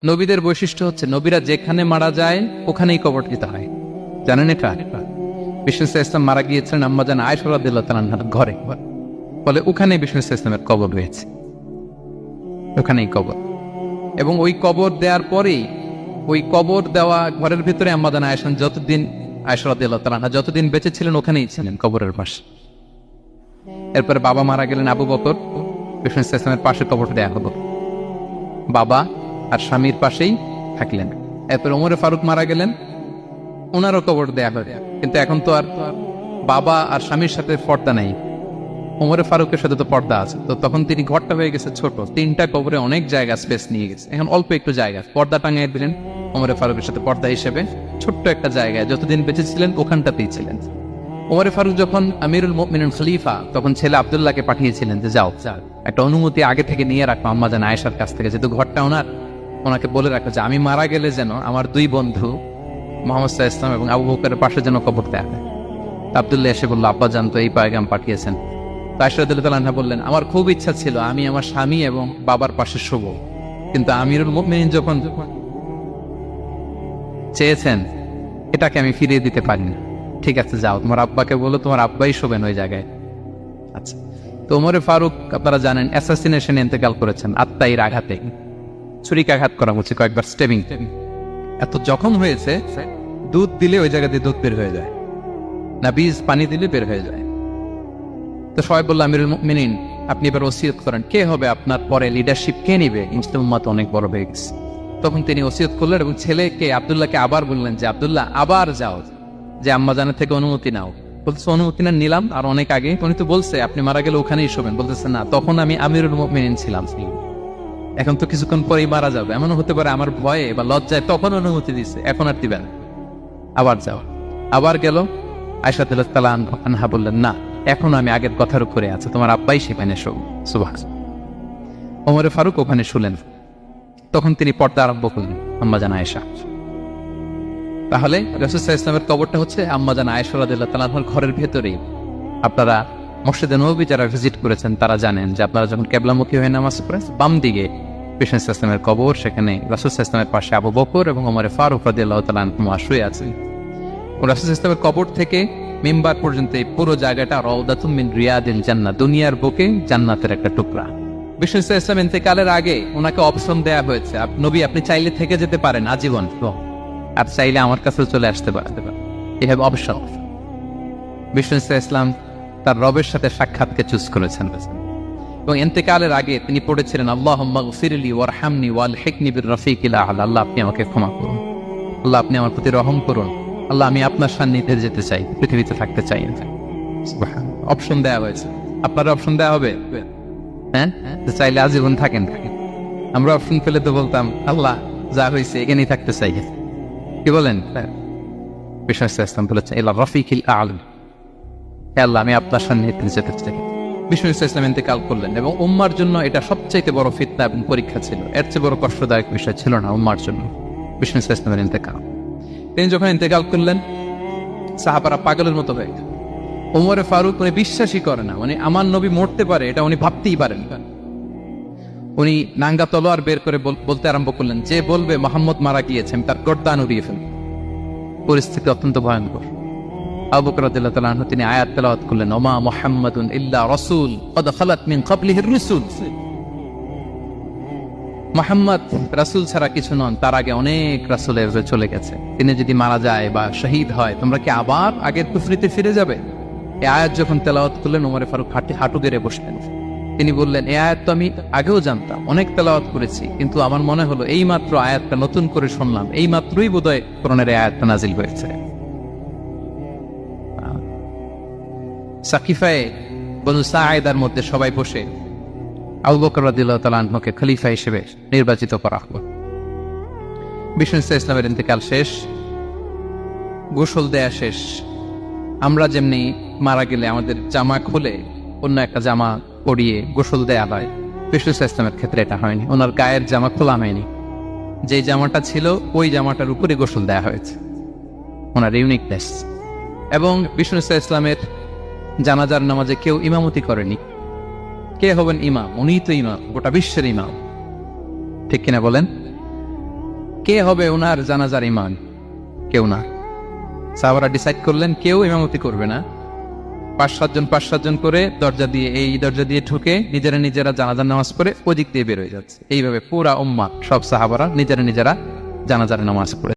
নবীদের বৈশিষ্ট্য হচ্ছে নবীরা যেখানে মারা যায় ওখানেই কবর দিতে হয়। জানেন এটা? বিষ্ণু ইসলাম মারা গিয়েছিলেন আম্মাজান আয়েশা রাদিয়াল্লাহু তাআলা আনহার ঘরে, ফলে ওখানে বিষ্ণু ইসলামের কবর রয়েছে, ওখানেই কবর। এবং ওই কবর দেওয়ার পরেই ওই কবর দেওয়া ঘরের ভিতরে আম্মাজান আয়েশা যতদিন আয়েশা রাদিয়াল্লাহু তাআলা আনহা যতদিন বেঁচে ছিলেন ওখানেই ছিলেন কবরের পাশে। এরপরে বাবা মারা গেলেন আবু বকর, বিষ্ণু ইসলামের পাশে কবর দেয়া হলো, বাবা আর স্বামীর পাশেই থাকলেন। এরপর ওমরে ফারুক মারা গেলেন, ওনারও কবর দেয়া হলো। কিন্তু এখন তো আর বাবা আর স্বামীর সাথে পর্দা নেই, ওমরে ফারুকের সাথে তো পর্দা আছে। তো তখন তিনি ঘরটা হয়ে গেছে ছোট, 3টা কবরে অনেক জায়গা স্পেস নিয়ে গেছে, এখন অল্প একটু জায়গা পর্দা টাঙিয়ে দিলেন ওমরে ফারুকের সাথে পর্দা হিসেবে ছোট্ট একটা জায়গায়, যতদিন বেঁচে ছিলেন ওখানটাতেই ছিলেন। ওমরে ফারুক যখন আমিরুল মুমিনিন খলিফা, তখন ছেলে আব্দুল্লাহকে পাঠিয়েছিলেন যে যাও একটা অনুমতি আগে থেকে নিয়ে রাখো আম্মাজান আয়েশার কাছ থেকে, যেহেতু ঘরটা ওনার, ওনাকে বলে রাখো যে আমি মারা গেলে যেন আমার 2 বন্ধু মুহাম্মদ সাল্লাল্লাহু আলাইহি ওয়াসাল্লাম এবং আবু বকরের পাশে যেন কবর দেয়া হয়। আব্দুল্লাহ এসে বলল, আব্বা জান তো এই পয়গাম পাঠিয়েছেন। তো আয়েশা রাদিয়াল্লাহু তাআলা আনহা বললেন, আমার খুব ইচ্ছা ছিল আমি আমার স্বামী এবং বাবার পাশে শুব, কিন্তু আমিরুল মুমিনিন যখন চেয়েছেন এটাকে আমি ফিরিয়ে দিতে পারি না। ঠিক আছে যাও, তোমার আব্বাকে বলো তোমার আব্বাই শোবেন ওই জায়গায়। আচ্ছা, তো ওমরে ফারুক আপনারা জানেন অ্যাসাসিনেশনে ইন্তেকাল করেছেন, আত্মাইর আঘাতে, ছুরিকাঘাত করা হচ্ছে, কয়েকবার স্টেবিং। এত জখম হয়েছে, দুধ দিলে ওই জায়গা দিয়ে দুধ বের হয়ে যায় না, বীজ পানি দিলে বের হয়ে যায়। তো সবাই বলল, আমিরুল মুমিনিন আপনি এবার ওসিয়ত করেন, কে হবে আপনার পরে লিডারশিপ, কে নিবে? মুসলিম উম্মাত অনেক বড় হয়ে গেছে। তখন তিনি ওসিয়ত করলেন এবং ছেলেকে আব্দুল্লাহকে আবার বললেন যে আব্দুল্লাহ আবার যাও, যে আম্মাজানের থেকে অনুমতি নাও। বলতেছে অনুমতি না নিলাম আর অনেক আগে, উনি তো বলছে আপনি মারা গেলে ওখানেই শোবেন। বলতেছে না, তখন আমি আমিরুল মুমিনিন ছিলাম, এখন তো কিছুক্ষণ পরেই মারা যাবে, এমন হতে পারে আমার ভয়ে বা লজ্জায় তখন অনুমতি দিচ্ছে, এখন আর দিবেন, আবার যাও। আবার গেল, আয়েশা রাদিয়াল্লাহু তাআলা আনহা বললেন, না এখন আমি আগের কথার উপরে আছে, তোমার আব্বাই সেখানে শো। সুবহানাল্লাহ। ওমরে ফারুক ওখানে শুলেন, তখন তিনি পর্দা আরম্ভ করলেন আম্মাজান আয়েশা। তাহলে রাসূল সাল্লাল্লাহু আলাইহি ওয়াসাল্লামের কবরটা হচ্ছে আম্মাজান আয়েশা রাদিয়াল্লাহু তাআলা আনহার ঘরের ভেতরেই। আপনারা মসজিদে নববী যারা ভিজিট করেছেন তারা জানেন যে আপনারা যখন কিবলামুখী হয়ে নামাজ পড়েন, বাম দিকে বিষ্ণু সাল্লাল্লাহু আলাইহি ওয়াসাল্লামের কবর, সেখানে রাসূল সাল্লাল্লাহু আলাইহি ওয়াসাল্লামের পাশে আবু বকর এবং ওমরে ফারুক রাদিয়াল্লাহু তাআলা আনহুমা শুয়ে আছেন। রাসূল সাল্লাল্লাহু আলাইহি ওয়াসাল্লামের কবর থেকে মিম্বার পর্যন্ত এই পুরো জায়গাটা রাউদাতুম মিন রিয়াদিল জান্নাহ, দুনিয়ার বুকে জান্নাতের একটা টুকরা। বিষ্ণু সাল্লাল্লাহু আলাইহি ওয়াসাল্লাম ইন্তেকালের আগে ওনাকে অপশন দেয়া হয়েছে, নবী আপনি চাইলে থেকে যেতে পারেন আজীবন, আর চাইলে আমার কাছে চলে আসতে পারেন, এই হ্যাভ অপশন। বিষ্ণু সাল্লাল্লাহু আলাইহি ওয়াসাল্লাম তার রবের সাথে সাক্ষাৎকে চুজ করেছেন এবং ইন্তেকালের আগে তিনি পড়েছিলেন, আল্লাহুম্মা গফিরলি ওয়ারহামনি ওয়ালহিকনি বির রফিকিল আ'লা, আল্লাহ আপনি আমাকে ক্ষমা করুন, আল্লাহ আপনি আমার প্রতি রহম করুন, আল্লাহ আমি আপনার সান্নিধ্যে যেতে চাই, পৃথিবীতে থাকতে চাই না। অপশন দেওয়া হয়েছে, আপনার অপশন দেওয়া হবে, হ্যাঁ চাইলে আজীবন থাকেন। আমরা অপশন পেলে তো বলতাম আল্লাহ যা হয়েছে এখানেই থাকতে চাই, কি বলেন? বিষ্ণু সাল্লাল্লাহু আলাইহি ওয়াসাল্লাম বলেছেন ইলা রফিকিল আ'লা, আল্লাহ আমি আপনার সান্নিধ্যে যেতে চাই। বিষ্ণু সাল্লাল্লাহু আলাইহি ওয়াসাল্লাম ইন্তেকাল করলেন এবং উম্মার জন্য এটা সবচাইতে বড় ফিতনা এবং পরীক্ষা ছিল, এর চেয়ে বড় কষ্টদায়ক বিষয় ছিল না উম্মার জন্য বিষ্ণু সাল্লাল্লাহু আলাইহি ওয়াসাল্লামের ইন্তেকাল। তিনি যখন ইন্তেকাল করলেন সাহাবারা পাগলের মতো হয়ে গেল। ওমরে ফারুক উনি বিশ্বাসই করে না, মানে আমার নবী মরতে পারে এটা উনি ভাবতেই পারেন। উনি নাঙ্গা তলোয়ার বের করে বলতে আরম্ভ করলেন, যে বলবে মুহাম্মদ মারা গিয়েছে আমি তার গর্দান উড়িয়ে ফেলব। পরিস্থিতি অত্যন্ত ভয়ঙ্কর। আবু বকর রাদিয়াল্লাহু তাআলা আনহু তিনি আয়াত তেলাওয়াত করলেন, ওমা মুহাম্মাদুন ইল্লা রাসূল ক্বাদ খালাত মিন ক্বাবলিহির রুসুল, মুহাম্মদ রাসূল ছাড়া কিছু নন, তার আগে অনেক রাসূল এভাবে চলে গেছে, তিনি যদি মারা যায় বা শহীদ হয় তোমরা কি আবার আগের কুফরিতে ফিরে যাবে? এই আয়াত যখন তেলাওয়াত করলেন ওমরে ফারুক হাঁটু গেড়ে বসলেন। তিনি বললেন, এই আয়াত তো আমি আগেও জানতাম, অনেক তেলাওয়াত করেছি, কিন্তু আমার মনে হলো এই মাত্র আয়াতটা নতুন করে শুনলাম, এই মাত্রই বোধহয় কোরআনের এই আয়াতটা নাজিল হয়েছে। সাকিফায়ে বনু সাঈদার মধ্যে সবাই বসে আবু বকর রাদিয়াল্লাহু তাআলা আনহুকে খলিফা হিসেবে নির্বাচিত করা হলো। বিষ্ণু সাল্লাল্লাহু আলাইহি ওয়াসাল্লামের ইন্তেকাল শেষ, গোসল দেয়া শেষ। আমরা যেমনি মারা গেলে আমাদের জামা খুলে অন্য একটা জামা পরিয়ে গোসল দেয়া হয়, বিষ্ণু সাল্লাল্লাহু আলাইহি ওয়াসাল্লামের ক্ষেত্রে এটা হয়নি, ওনার গায়ের জামা খোলা হয়নি, যে জামাটা ছিল ওই জামাটার উপরে গোসল দেয়া হয়েছে, ওনার ইউনিকনেস। এবং বিষ্ণু সাল্লাল্লাহু আলাইহি ওয়াসাল্লামের জানাজার নামাজে কেউ ইমামতি করেনি। কে হবেন ইমাম? উনিই তো ইমাম, গোটা বিশ্বের ইমাম, ঠিক কিনা বলেন? কে হবে ওনার জানাজার ইমাম? কেউ না। সাহাবারা ডিসাইড করলেন কেউ ইমামতি করবে না, 5-7 জন করে দরজা দিয়ে, এই দরজা দিয়ে ঢুকে নিজেরা জানাজার নামাজ পড়ে ওদিক দিয়ে বের হয়ে যাচ্ছে। এইভাবে পুরা উম্মাহ সব সাহাবারা নিজেরা জানাজার নামাজ পড়ে